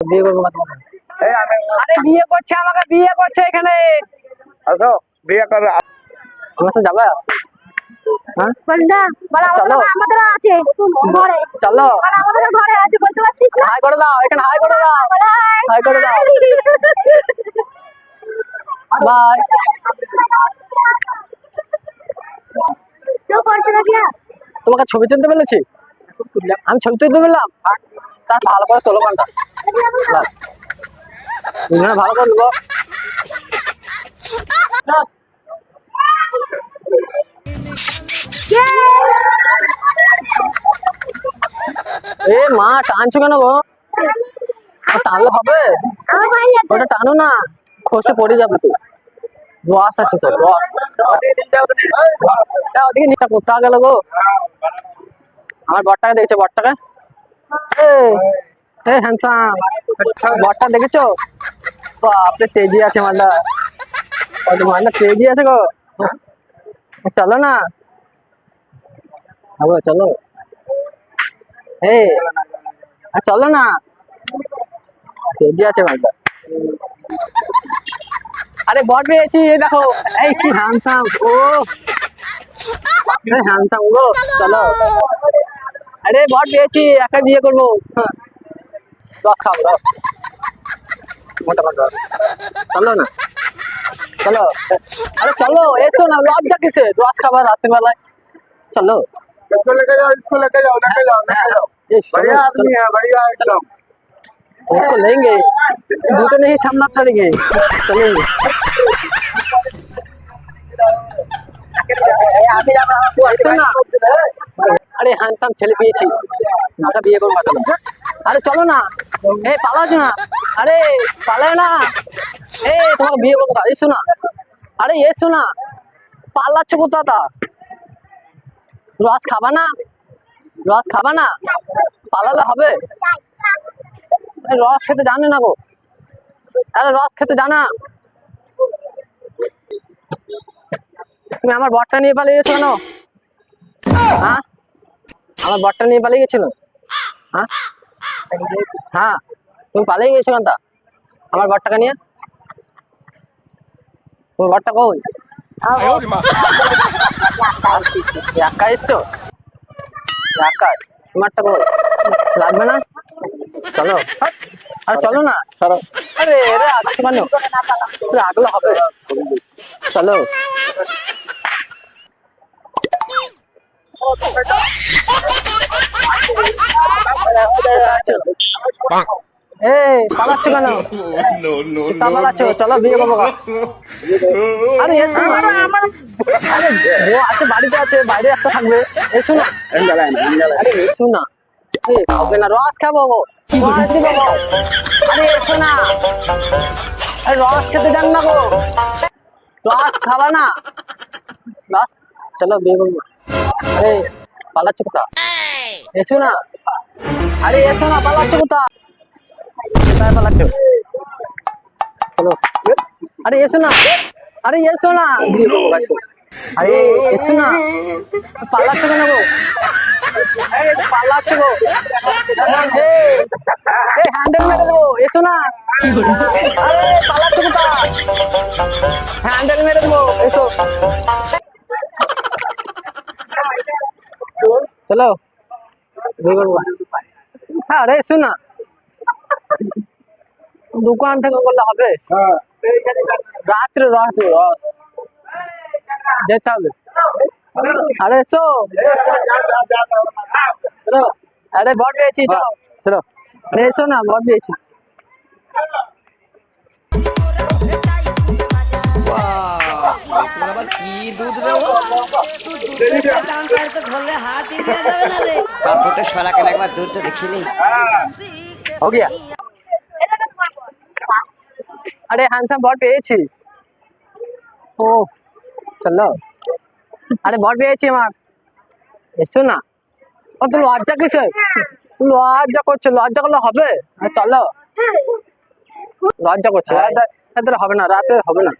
বিয়ে করবো কত? আরে বিয়ে করছে, আমাকে বিয়ে করছে এখানে। আসো বিয়ে করো। আমার সাথে যাবা? হ্যাঁ চলো, আমাদের আছে ঘরে, চলো আমাদের ঘরে আছে, বলতে পারছিস না? হাই করে দাও, এখানে হাই করে দাও, হাই করে দাও। বাই। কেউ করছে না কি? তোমাকে ছবি তুলতে বলেছি, আমি ছবি তুলতে বললাম। তা ভালো করে তোলো কানটা, ভালো করে নেবো। এ মা, টানছো কেন গো? টানলে হবে? ওটা টানো না, খসে পড়ে যাবে তো। রস আছে স্যার, রস। ওদিকে নিটা কোথা গেল গো? আমার বরটাকে দেখেছো? বরটাকে, এ হ্যান্ডসাম, বরটা দেখেছো? বাপরে তেজি আছে মালটা, মালটা তেজি আছে গো। চলো না, চলো চলো না, তেজি আছে মালটা। আরে বর পেয়েছি, এই দেখো, এই কি হ্যান্ডসাম, ও হ্যান্ডসাম গো। চলো, আরে বর পেয়েছি, একা বিয়ে করবো। রস খাবো, রস, মোটা মোটা রস। চলো না, চলো, আরে চলো, এসো না, লজ্জা কিসে? রস খাবার রাতের বেলায়, चलो इसको लेके जाओ, इसको लेके जाओ, लेके जाओ, लेके जाओ। बढ़िया आदमी है, बढ़िया एकदम। उसको लेंगे, जूते नहीं सामना करेंगे, चलेंगे। আরে হ্যান্ডসাম ছেলে পেয়েছি, নাটা বিয়ে করবো। চলো, আরে চলো না, এই পালাছো না, আরে পালায় না, এই তোমাকে বিয়ে করবো। এসো না, আরে এসো না, পালাচ্ছ কোথা? তা রস খাবা না, রস খাবা না, পালালে হবে? রস খেতে জানে না গো, আরে রস খেতে জানা। তুমি আমার বরটা নিয়ে পালিয়ে গেছো কেন? হ্যাঁ, আমার বরটা নিয়ে পালিয়ে গেছিল। হ্যাঁ হ্যাঁ, তুমি পালিয়ে গেছো কেন? তা আমার বরটাকে নিয়ে, তোমার বরটা কই? একা এসছো? একা? তোমারটা কই? লাগবে না, চলো। আরে চলো না, আরে এরা আসছে কেন? রাগলে হবে, চলো। এই পালাচ্ছ কেন? পালাচ্ছ, চলো বিয়ে করবো। আরে এসো না, আরে ও আছে, বাড়িতে আছে, বাইরে একটা থাকবে। এসো না, আরে এসো না, খাবে না, রস খাবো গো, রস দিব গো। আরে এসো না, আরে রস খেতে যান না গো, রস খাবা না, রস, চলো বিয়ে করবো। আরে পালাচ্ছ কোথা? এসো না, আরে এসো না, পালাচ্ছ কোথা? কোথায় পালাচ্ছ? চলো, আরে এসো না, আরে এসো না, বিয়ে করবো, আসো। আরে এসো না, পালাচ্ছ কেন গো? পালাচ্ছ গো, হ্যান্ডেল মেরে দেবো, এসো না। আরে পালাচ্ছ কোথা? হ্যান্ডেল মেরে দেবো, এসো। চলো বিয়ে করবো। হ্যাঁ, আরে এসো না, দোকান থেকে করলে হবে? রাত্রে রস দেবো, রস যেতে হবে। আরে এসো, আরে বট পেয়েছি, চলো চলো, আরে এসো না, বট পেয়েছি। কি দুধ ধরলে হাতই দেওয়া যাবে না রে। বাপুটা সরাকেন একবার দুধটা দেখিনি। हो गया? अरे हैंडसम बॉट পেয়েছি। ও চলো, আরে বট পেয়েছি আমার, এসো না। ও তো লজ্জা কিসে? লজ্জা করছে, লজ্জা করলে হবে? চলো, লজ্জা করছে, হবে না, রাতে হবে না।